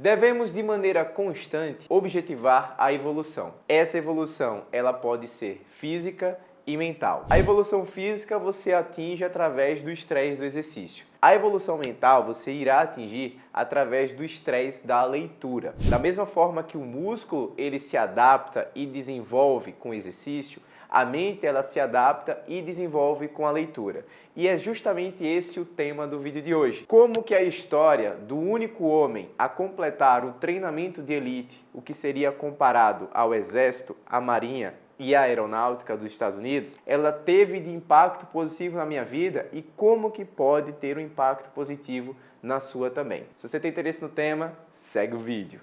Devemos, de maneira constante, objetivar a evolução. Essa evolução, ela pode ser física e mental. A evolução física você atinge através do estresse do exercício. A evolução mental você irá atingir através do estresse da leitura. Da mesma forma que o músculo ele se adapta e desenvolve com o exercício, a mente ela se adapta e desenvolve com a leitura. E é justamente esse o tema do vídeo de hoje. Como que a história do único homem a completar o treinamento de elite, o que seria comparado ao exército, à marinha e à aeronáutica dos Estados Unidos, ela teve de impacto positivo na minha vida e como que pode ter um impacto positivo na sua também. Se você tem interesse no tema, segue o vídeo.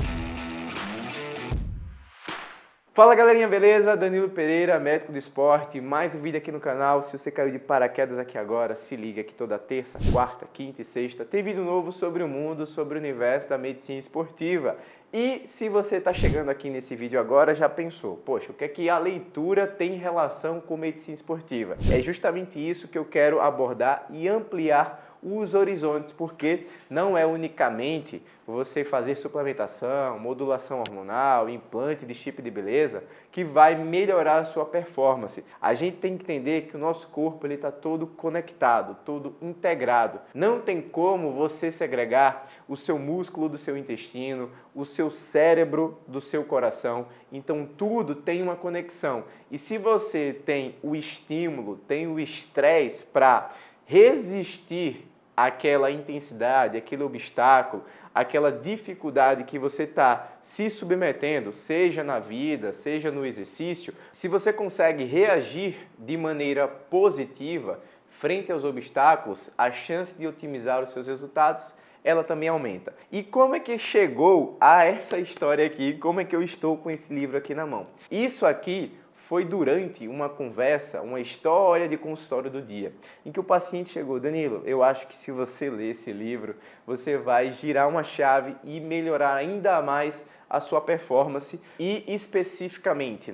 Fala galerinha, beleza? Danilo Pereira, médico do esporte, mais um vídeo aqui no canal. Se você caiu de paraquedas aqui agora, se liga que toda terça, quarta, quinta e sexta tem vídeo novo sobre o mundo, sobre o universo da medicina esportiva. E se você está chegando aqui nesse vídeo agora, já pensou, poxa, o que é que a leitura tem relação com medicina esportiva? É justamente isso que eu quero abordar e ampliar os horizontes, porque não é unicamente você fazer suplementação, modulação hormonal, implante de chip de beleza que vai melhorar a sua performance. A gente tem que entender que o nosso corpo está todo conectado, todo integrado. Não tem como você segregar o seu músculo do seu intestino, o seu cérebro do seu coração. Então tudo tem uma conexão. E se você tem o estímulo, tem o estresse para resistir àquela intensidade, aquele obstáculo, aquela dificuldade que você está se submetendo, seja na vida, seja no exercício, se você consegue reagir de maneira positiva frente aos obstáculos, a chance de otimizar os seus resultados, ela também aumenta. E como é que chegou a essa história aqui? Como é que eu estou com esse livro aqui na mão? Isso aqui foi durante uma conversa, uma história de consultório do dia, em que o paciente chegou: Danilo, eu acho que se você ler esse livro, você vai girar uma chave e melhorar ainda mais a sua performance e especificamente,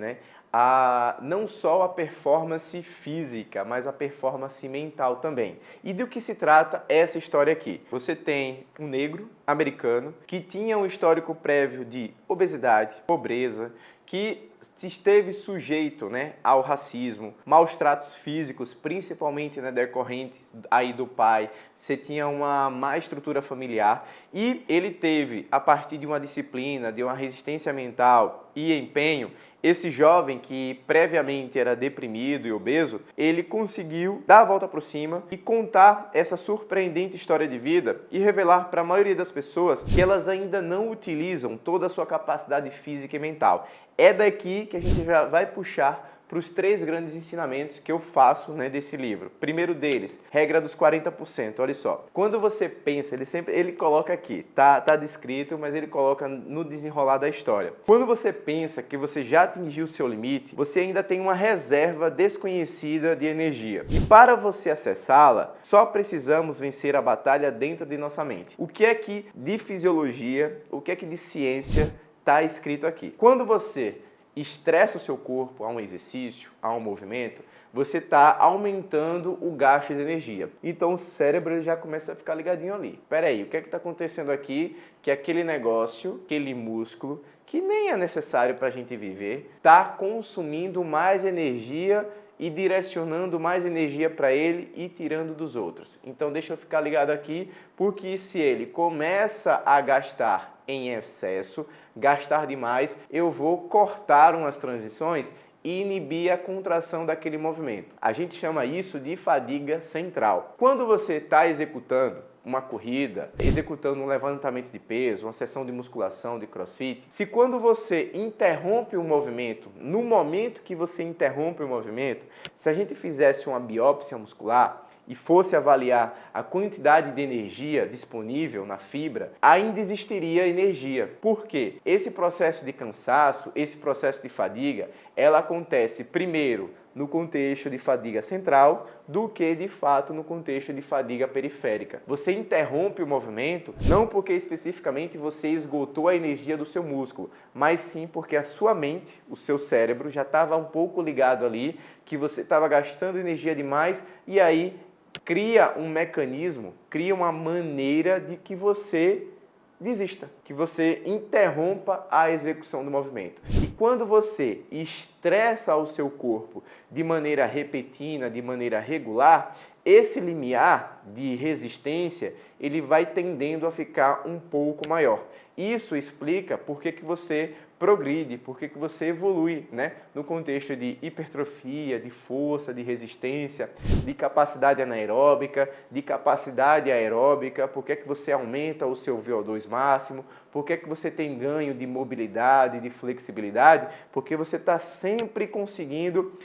não só a performance física, mas a performance mental também. E do que se trata essa história aqui? Você tem um negro americano que tinha um histórico prévio de obesidade, pobreza, que esteve sujeito ao racismo, maus tratos físicos, principalmente decorrentes aí do pai. Você tinha uma má estrutura familiar e ele teve, a partir de uma disciplina, de uma resistência mental e empenho, esse jovem que previamente era deprimido e obeso, ele conseguiu dar a volta por cima e contar essa surpreendente história de vida e revelar para a maioria das pessoas que elas ainda não utilizam toda a sua capacidade física e mental. É daqui que a gente já vai puxar para os 3 grandes ensinamentos que eu faço desse livro. Primeiro deles, regra dos 40%. Olha só, quando você pensa, ele coloca aqui, tá descrito, mas ele coloca no desenrolar da história. Quando você pensa que você já atingiu o seu limite, você ainda tem uma reserva desconhecida de energia. E para você acessá-la, só precisamos vencer a batalha dentro de nossa mente. O que é que de fisiologia, o que é que de ciência está escrito aqui? Quando você estressa o seu corpo a um exercício, a um movimento, você está aumentando o gasto de energia. Então o cérebro ele já começa a ficar ligadinho ali. Espera aí, o que é que está acontecendo aqui? Que aquele negócio, aquele músculo, que nem é necessário para a gente viver, está consumindo mais energia e direcionando mais energia para ele e tirando dos outros. Então deixa eu ficar ligado aqui, porque se ele começa a gastar em excesso, gastar demais, eu vou cortar umas transições e inibir a contração daquele movimento. A gente chama isso de fadiga central. Quando você está executando uma corrida, executando um levantamento de peso, uma sessão de musculação, de crossfit, se quando você interrompe o movimento, no momento que você interrompe o movimento, se a gente fizesse uma biópsia muscular e fosse avaliar a quantidade de energia disponível na fibra, ainda existiria energia. Por quê? Esse processo de cansaço, esse processo de fadiga, ela acontece primeiro no contexto de fadiga central do que, de fato, no contexto de fadiga periférica. Você interrompe o movimento não porque especificamente você esgotou a energia do seu músculo, mas sim porque a sua mente, o seu cérebro, já estava um pouco ligado ali, que você estava gastando energia demais e aí cria um mecanismo, cria uma maneira de que você desista, que você interrompa a execução do movimento. E quando você estressa o seu corpo de maneira repentina, de maneira regular, esse limiar de resistência, ele vai tendendo a ficar um pouco maior. Isso explica por que você progride, por que você evolui, né? No contexto de hipertrofia, de força, de resistência, de capacidade anaeróbica, de capacidade aeróbica, por que você aumenta o seu VO2 máximo, por que você tem ganho de mobilidade, de flexibilidade, porque você está sempre conseguindo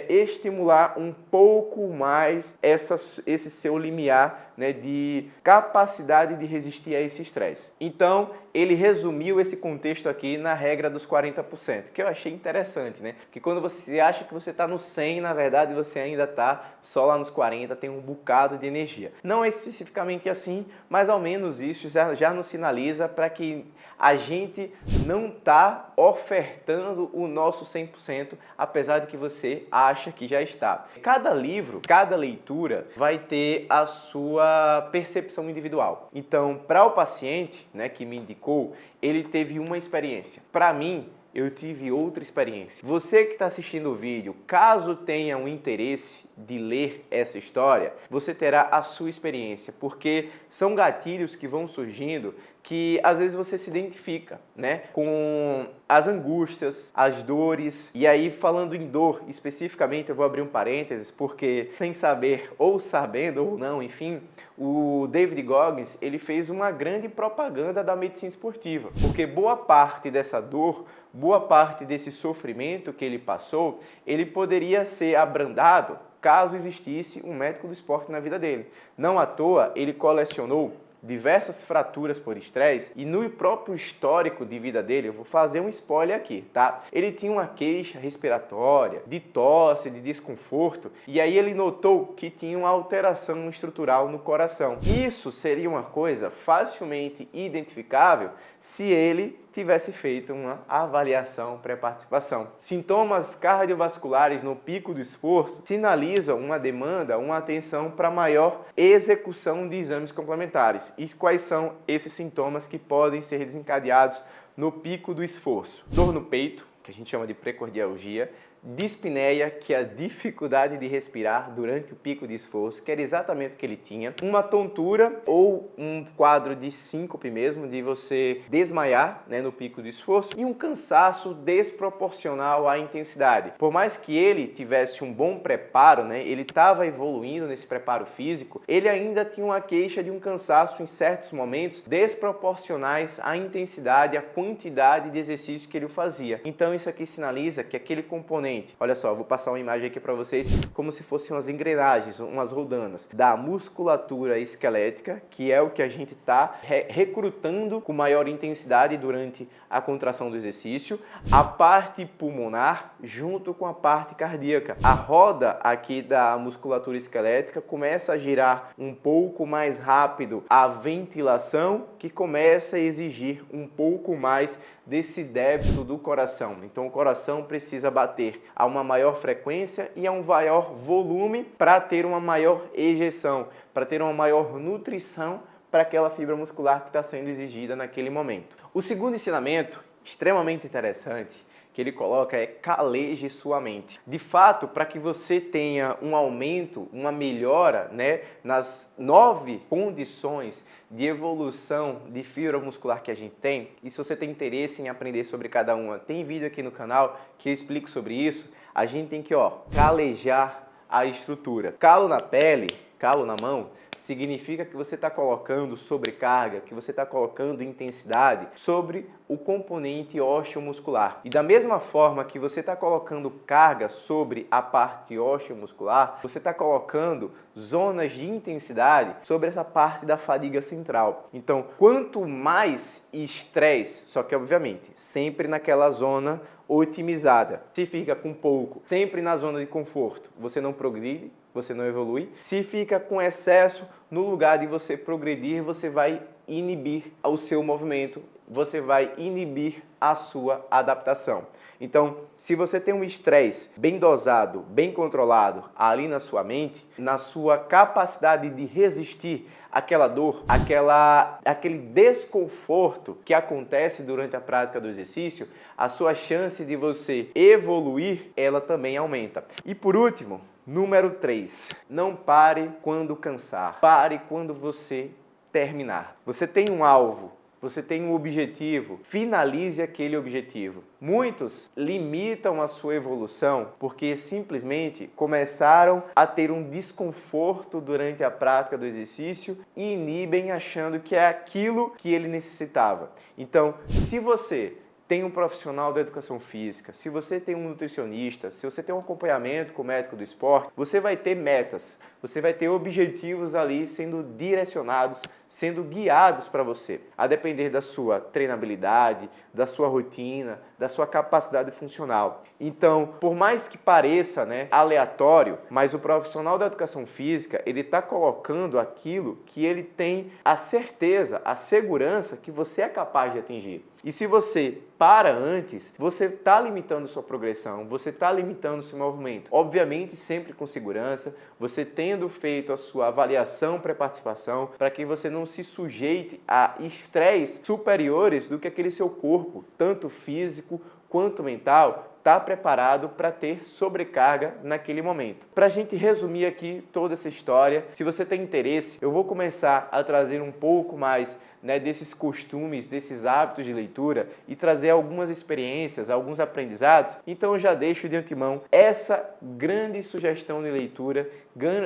estimular um pouco mais esse seu limiar, né, de capacidade de resistir a esse estresse. Então, ele resumiu esse contexto aqui na regra dos 40%, que eu achei interessante, né? Que quando você acha que você está no 100, na verdade você ainda está só lá nos 40, tem um bocado de energia. Não é especificamente assim, mas ao menos isso já nos sinaliza para que a gente não está ofertando o nosso 100%, apesar de que você acha que já está. Cada livro, cada leitura vai ter a sua percepção individual. Então, para o paciente, né, que me indicou, ele teve uma experiência. Para mim, eu tive outra experiência. Você que está assistindo o vídeo, caso tenha um interesse de ler essa história, você terá a sua experiência, porque são gatilhos que vão surgindo que às vezes você se identifica, né, com as angústias, as dores. E aí, falando em dor especificamente, eu vou abrir um parênteses, porque sem saber ou sabendo ou não, enfim, o David Goggins, ele fez uma grande propaganda da medicina esportiva, porque boa parte dessa dor, boa parte desse sofrimento que ele passou, ele poderia ser abrandado caso existisse um médico do esporte na vida dele. Não à toa, ele colecionou diversas fraturas por estresse e no próprio histórico de vida dele, eu vou fazer um spoiler aqui, tá? Ele tinha uma queixa respiratória, de tosse, de desconforto, e aí ele notou que tinha uma alteração estrutural no coração. Isso seria uma coisa facilmente identificável se ele tivesse feito uma avaliação pré-participação. Sintomas cardiovasculares no pico do esforço sinalizam uma demanda, uma atenção para maior execução de exames complementares. E quais são esses sintomas que podem ser desencadeados no pico do esforço? Dor no peito, que a gente chama de precordialgia, dispneia, que é a dificuldade de respirar durante o pico de esforço, que era exatamente o que ele tinha, uma tontura ou um quadro de síncope mesmo, de você desmaiar, né, no pico de esforço, e um cansaço desproporcional à intensidade. Por mais que ele tivesse um bom preparo, né, ele estava evoluindo nesse preparo físico, ele ainda tinha uma queixa de um cansaço em certos momentos desproporcionais à intensidade, à quantidade de exercícios que ele fazia. Então isso aqui sinaliza que aquele componente, olha só, vou passar uma imagem aqui para vocês como se fossem umas engrenagens, umas rodanas da musculatura esquelética, que é o que a gente está recrutando com maior intensidade durante a contração do exercício, a parte pulmonar junto com a parte cardíaca. A roda aqui da musculatura esquelética começa a girar um pouco mais rápido a ventilação, que começa a exigir um pouco mais desse débito do coração. Então o coração precisa bater a uma maior frequência e a um maior volume para ter uma maior ejeção, para ter uma maior nutrição para aquela fibra muscular que está sendo exigida naquele momento. O segundo ensinamento, extremamente interessante, que ele coloca é caleje sua mente. De fato, para que você tenha um aumento, uma melhora, né, nas 9 condições de evolução de fibra muscular que a gente tem, e se você tem interesse em aprender sobre cada uma, tem vídeo aqui no canal que eu explico sobre isso, a gente tem que calejar a estrutura. Calo na pele, calo na mão, significa que você está colocando sobrecarga, que você está colocando intensidade sobre o componente osteomuscular. E da mesma forma que você está colocando carga sobre a parte osteomuscular, você está colocando zonas de intensidade sobre essa parte da fadiga central. Então, quanto mais estresse, só que obviamente sempre naquela zona otimizada. Se fica com pouco, sempre na zona de conforto, você não progride, você não evolui. Se fica com excesso, no lugar de você progredir, você vai inibir o seu movimento, você vai inibir a sua adaptação. Então, se você tem um estresse bem dosado, bem controlado ali na sua mente, na sua capacidade de resistir aquela dor, aquele desconforto que acontece durante a prática do exercício, a sua chance de você evoluir, ela também aumenta. E por último, número 3, não pare quando cansar, pare quando você terminar. Você tem um alvo, você tem um objetivo, finalize aquele objetivo. Muitos limitam a sua evolução porque simplesmente começaram a ter um desconforto durante a prática do exercício e inibem achando que é aquilo que ele necessitava. Então, se você tem um profissional da educação física, se você tem um nutricionista, se você tem um acompanhamento com o médico do esporte, você vai ter metas, você vai ter objetivos ali sendo direcionados, sendo guiados para você, a depender da sua treinabilidade, da sua rotina, da sua capacidade funcional. Então, por mais que pareça, aleatório, mas o profissional da educação física, ele está colocando aquilo que ele tem a certeza, a segurança que você é capaz de atingir. E se você para antes, você está limitando sua progressão, você está limitando seu movimento. Obviamente, sempre com segurança, você tendo feito a sua avaliação pré-participação, para que você não se sujeite a estresses superiores do que aquele seu corpo, tanto físico quanto mental, está preparado para ter sobrecarga naquele momento. Para a gente resumir aqui toda essa história, se você tem interesse, eu vou começar a trazer um pouco mais desses costumes, desses hábitos de leitura e trazer algumas experiências, alguns aprendizados. Então eu já deixo de antemão essa grande sugestão de leitura,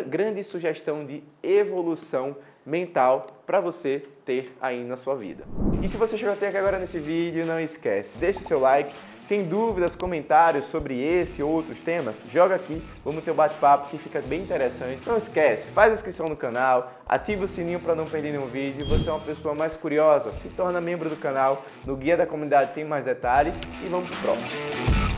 grande sugestão de evolução mental para você ter aí na sua vida. E se você chegou até aqui agora nesse vídeo, não esquece, deixe seu like. Tem dúvidas, comentários sobre esse ou outros temas? Joga aqui, vamos ter um bate-papo que fica bem interessante. Não esquece, faz a inscrição no canal, ativa o sininho para não perder nenhum vídeo. Você é uma pessoa mais curiosa, se torna membro do canal. No Guia da Comunidade tem mais detalhes e vamos pro próximo.